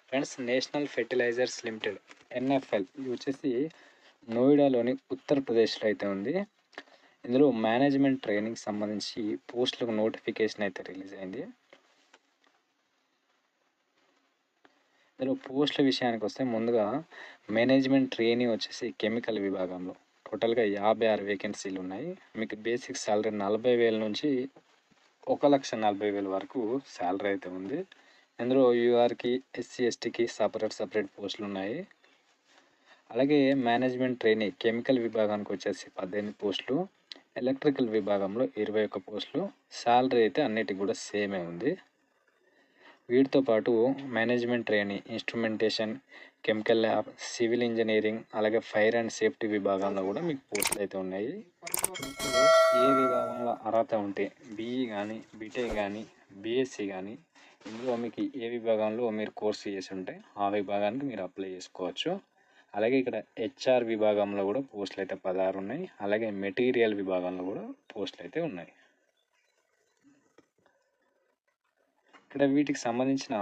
Friends, national fertilisers limited NFL ఇది వచ్చేసి నోయిడాలోని ఉత్తరప్రదేశ్లో అయితే ఉంది. ఇందులో మేనేజ్మెంట్ ట్రైనింగ్ సంబంధించి పోస్టులకు నోటిఫికేషన్ అయితే రిలీజ్ అయింది. ఇందులో పోస్టుల విషయానికి వస్తే ముందుగా మేనేజ్మెంట్ ట్రైనింగ్ వచ్చేసి కెమికల్ విభాగంలో టోటల్గా 56 వేకెన్సీలు ఉన్నాయి. మీకు బేసిక్ సాలరీ 40,000 నుంచి 1,40,000 వరకు శాలరీ అయితే ఉంది. ఇందులో యూఆర్కి, ఎస్సీ ఎస్టీకి సపరేట్ పోస్టులు ఉన్నాయి. అలాగే మేనేజ్మెంట్ ట్రైనింగ్ కెమికల్ విభాగానికి వచ్చేసి 18 పోస్టులు, ఎలక్ట్రికల్ విభాగంలో 21 పోస్టులు. శాలరీ అయితే అన్నిటికి కూడా సేమే ఉంది. వీటితో పాటు management training instrumentation, chemical lab, civil engineering, అలాగే ఫైర్ అండ్ సేఫ్టీ విభాగంలో కూడా మీకు పోస్టులు అయితే ఉన్నాయి. ఏ విభాగంలో అర్హత ఉంటే బీఈ కానీ, బీటెక్ కానీ, బీఎస్సీ కానీ, ఇందులో మీకు ఏ విభాగంలో మీరు కోర్సు చేసి ఉంటే ఆ విభాగానికి మీరు అప్లై చేసుకోవచ్చు. అలాగే ఇక్కడ హెచ్ఆర్ విభాగంలో కూడా పోస్టులు అయితే 16 ఉన్నాయి. అలాగే మెటీరియల్ విభాగంలో కూడా పోస్టులు అయితే ఉన్నాయి. ఇక్కడ వీటికి సంబంధించిన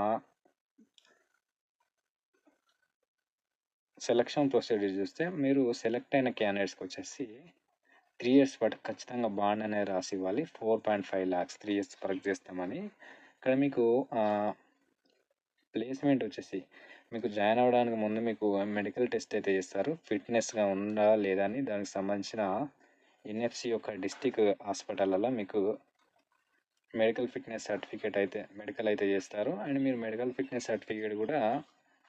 సెలక్షన్ ప్రొసీజర్ చూస్తే మీరు సెలెక్ట్ అయిన క్యాండిడేట్స్కి వచ్చేసి 3 ఇయర్స్ పాటు ఖచ్చితంగా బాండ్ అనేది రాసి ఇవ్వాలి. 4.5 lakhs 3 years వర్క్ చేస్తామని. ఇక్కడ మీకు ప్లేస్మెంట్ వచ్చేసి మీకు జాయిన్ అవ్వడానికి ముందు మీకు మెడికల్ టెస్ట్ అయితే చేస్తారు. ఫిట్నెస్గా ఉందా లేదా అని దానికి సంబంధించిన ఎన్ఎఫ్సి యొక్క డిస్టిక్ హాస్పిటల్లో మీకు మెడికల్ ఫిట్నెస్ సర్టిఫికేట్ అయితే మెడికల్ అయితే చేస్తారు. అండ్ మీరు మెడికల్ ఫిట్నెస్ సర్టిఫికేట్ కూడా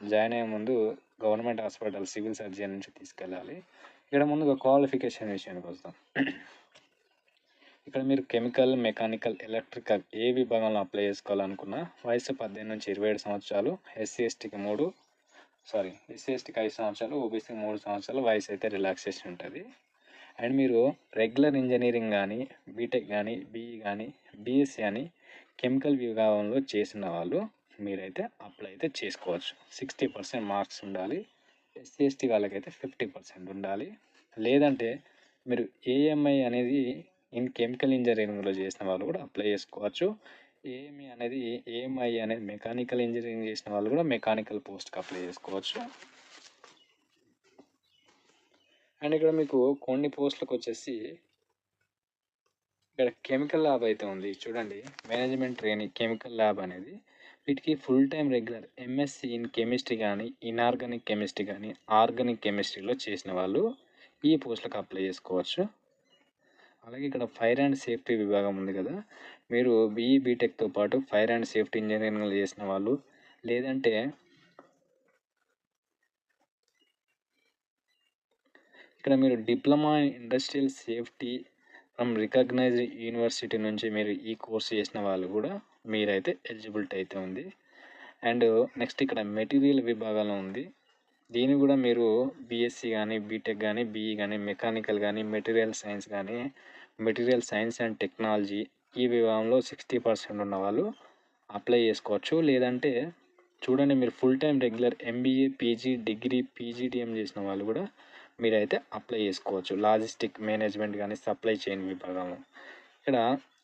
జాయిన్ అయ్యే ముందు గవర్నమెంట్ హాస్పిటల్ సివిల్ సర్జన్ నుంచి తీసుకెళ్ళాలి. ఇక్కడ ముందుగా క్వాలిఫికేషన్ విషయానికి వస్తాం. ఇక్కడ మీరు కెమికల్, మెకానికల్, ఎలక్ట్రికల్ ఏ విభాగంలో అప్లై చేసుకోవాలనుకున్నా వయసు 18 నుంచి 27 సంవత్సరాలు, ఎస్సీ ఎస్టీకి 5 సంవత్సరాలు, ఓబీసీకి 3 సంవత్సరాలు వయసు అయితే రిలాక్సేషన్ ఉంటుంది. అండ్ మీరు రెగ్యులర్ ఇంజనీరింగ్ కానీ, బీటెక్ కానీ, బీఈ కానీ, బీఎస్సీ అని కెమికల్ విభాగంలో చేసిన వాళ్ళు మీరైతే అప్లై అయితే చేసుకోవచ్చు. 60% మార్క్స్ ఉండాలి. ఎస్సీ ఎస్టీ వాళ్ళకైతే 50% ఉండాలి. లేదంటే మీరు ఏఎంఐ అనేది కెమికల్ ఇంజనీరింగ్లో చేసిన వాళ్ళు కూడా అప్లై చేసుకోవచ్చు. ఏఎంఐ అనేది మెకానికల్ ఇంజనీరింగ్ చేసిన వాళ్ళు కూడా మెకానికల్ పోస్ట్కి అప్లై చేసుకోవచ్చు. అండ్ ఇక్కడ మీకు కొన్ని పోస్టులకు వచ్చేసి ఇక్కడ కెమికల్ ల్యాబ్ అయితే ఉంది చూడండి. మేనేజ్మెంట్ ట్రైనింగ్ కెమికల్ ల్యాబ్ అనేది వీటికి full time regular MSc in chemistry కానీ, ఇన్ఆర్గానిక్ కెమిస్ట్రీ కానీ, ఆర్గానిక్ కెమిస్ట్రీలో చేసిన వాళ్ళు ఈ పోస్టులకు అప్లై చేసుకోవచ్చు. అలాగే ఇక్కడ ఫైర్ అండ్ సేఫ్టీ విభాగం ఉంది కదా, మీరు బీఈ బీటెక్తో పాటు ఫైర్ అండ్ సేఫ్టీ ఇంజనీరింగ్లో చేసిన వాళ్ళు, లేదంటే ఇక్కడ మీరు diploma industrial safety from recognised university నుంచి మీరు ఈ కోర్స్ చేసిన వాళ్ళు కూడా మీరైతే ఎలిజిబిలిటీ అయితే ఉంది. అండ్ నెక్స్ట్ ఇక్కడ మెటీరియల్ విభాగంలో ఉంది. దీన్ని కూడా మీరు బీఎస్సీ కానీ, బీటెక్ కానీ, బీఈ కానీ, మెకానికల్ కానీ, మెటీరియల్ సైన్స్ కానీ, మెటీరియల్ సైన్స్ అండ్ టెక్నాలజీ ఈ విభాగంలో 60% ఉన్న వాళ్ళు అప్లై చేసుకోవచ్చు. లేదంటే చూడండి, మీరు full time regular MBA, PG, degree, PGDM చేసిన వాళ్ళు కూడా మీరైతే అప్లై చేసుకోవచ్చు. లాజిస్టిక్ మేనేజ్మెంట్ కానీ, సప్లై చైన్ విభాగంలో. ఇక్కడ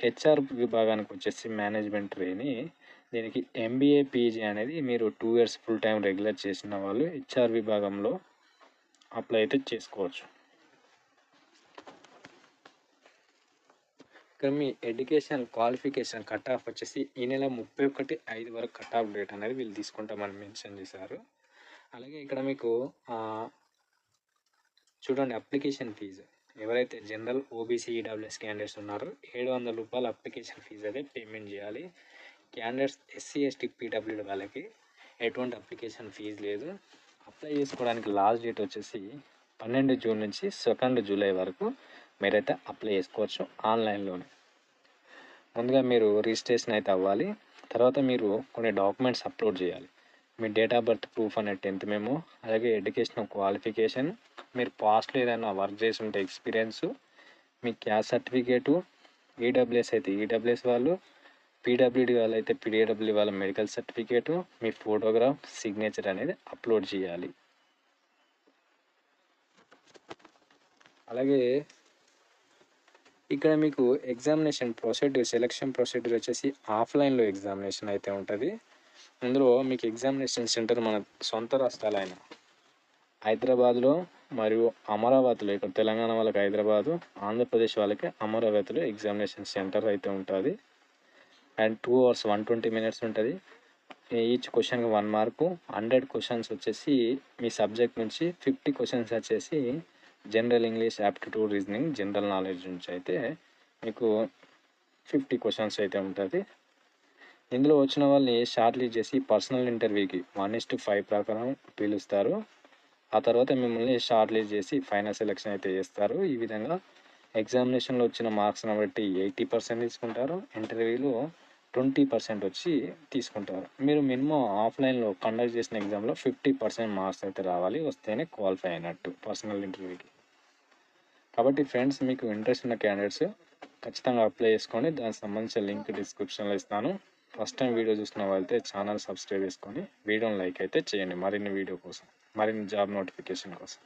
హెచ్ఆర్ విభాగానికి వచ్చేసి మేనేజ్మెంట్ ట్రైనింగ్, దీనికి ఎంబీఏ, పీజీ అనేది మీరు 2 years ఫుల్ టైం రెగ్యులర్ చేసిన వాళ్ళు హెచ్ఆర్ విభాగంలో అప్లై అయితే చేసుకోవచ్చు. ఇక్కడ మీ ఎడ్యుకేషన్ క్వాలిఫికేషన్ కట్ ఆఫ్ వచ్చేసి ఈ నెల 31/5 వరకు కట్ ఆఫ్ డేట్ అనేది వీళ్ళు తీసుకుంటామని మెన్షన్ చేశారు. అలాగే ఇక్కడ మీకు చూడండి, అప్లికేషన్ ఫీజు ఎవరైతే జనరల్, ఓబీసీ, ఈడబ్ల్యూఎస్ క్యాండిడేట్స్ ఉన్నారో 700 రూపాయలు అప్లికేషన్ ఫీజు అయితే పేమెంట్ చేయాలి. క్యాండిడేట్స్ ఎస్సీ ఎస్టీ పీడబ్ల్యూడి వాళ్ళకి ఎటువంటి అప్లికేషన్ ఫీజు లేదు. అప్లై చేసుకోవడానికి లాస్ట్ డేట్ వచ్చేసి 12 జూన్ నుంచి 2 జూలై వరకు మీరైతే అప్లై చేసుకోవచ్చు ఆన్లైన్లోనే. ముందుగా మీరు రిజిస్ట్రేషన్ అయితే అవ్వాలి. తర్వాత మీరు కొన్ని డాక్యుమెంట్స్ అప్లోడ్ చేయాలి. మీ డేట్ ఆఫ్ బర్త్ ప్రూఫ్ అనే 10th మెమో, అలాగే ఎడ్యుకేషనల్ క్వాలిఫికేషన్, మీరు పాస్ట్లో ఏదైనా వర్క్ చేసి ఉంటే ఎక్స్పీరియన్సు, మీ క్యాస్ట్ సర్టిఫికేటు, ఈడబ్ల్యూఎస్ అయితే ఈడబ్ల్యూఎస్ వాళ్ళు, పీడబ్ల్యూడి వాళ్ళు అయితే పీడబ్ల్యూడి వాళ్ళ మెడికల్ సర్టిఫికేటు, మీ ఫోటోగ్రాఫ్, సిగ్నేచర్ అనేది అప్లోడ్ చేయాలి. అలాగే ఇక్కడ మీకు ఎగ్జామినేషన్ ప్రొసీడ్యూర్, సెలక్షన్ ప్రొసీడ్యూర్ వచ్చేసి ఆఫ్లైన్లో ఎగ్జామినేషన్ అయితే ఉంటుంది. ఇందులో మీకు ఎగ్జామినేషన్ సెంటర్ మన సొంత రాష్ట్రాలైన హైదరాబాద్లో మరియు అమరావతిలో, ఇక్కడ తెలంగాణ వాళ్ళకి హైదరాబాదు, ఆంధ్రప్రదేశ్ వాళ్ళకి అమరావతిలో ఎగ్జామినేషన్ సెంటర్ అయితే ఉంటుంది. అండ్ 2 hours 120 minutes ఉంటుంది. ఈచ్ క్వశ్చన్కి 1 మార్కు. 100 క్వశ్చన్స్ వచ్చేసి మీ సబ్జెక్ట్ నుంచి 50 క్వశ్చన్స్ వచ్చేసి general English, aptitude, reasoning, general knowledge నుంచి అయితే మీకు 50 క్వశ్చన్స్ అయితే ఉంటుంది. ఇందులో వచ్చిన వాళ్ళని షార్ట్ లిస్ట్ చేసి పర్సనల్ ఇంటర్వ్యూకి 1:5 ప్రకారం పిలుస్తారు. ఆ తర్వాత మిమ్మల్ని షార్ట్ లిస్ట్ చేసి ఫైనల్ సెలెక్షన్ అయితే చేస్తారు. ఈ విధంగా ఎగ్జామినేషన్లో వచ్చిన మార్క్స్ని బట్టి 80% తీసుకుంటారు. ఇంటర్వ్యూలో 20% వచ్చి తీసుకుంటారు. మీరు మినిమం ఆఫ్లైన్లో కండక్ట్ చేసిన ఎగ్జామ్లో 50% మార్క్స్ అయితే రావాలి, వస్తేనే క్వాలిఫై అయినట్టు పర్సనల్ ఇంటర్వ్యూకి. కాబట్టి ఫ్రెండ్స్, మీకు ఇంట్రెస్ట్ ఉన్న క్యాండిడేట్స్ ఖచ్చితంగా అప్లై చేసుకోండి. దానికి సంబంధించిన లింక్ డిస్క్రిప్షన్లో ఇస్తాను. ఫస్ట్ టైం వీడియో చూసిన వాళ్ళైతే ఛానల్ సబ్స్క్రైబ్ చేసుకొని వీడియోని లైక్ అయితే చేయండి మరిన్ని వీడియో కోసం, మరిన్ని జాబ్ నోటిఫికేషన్ కోసం.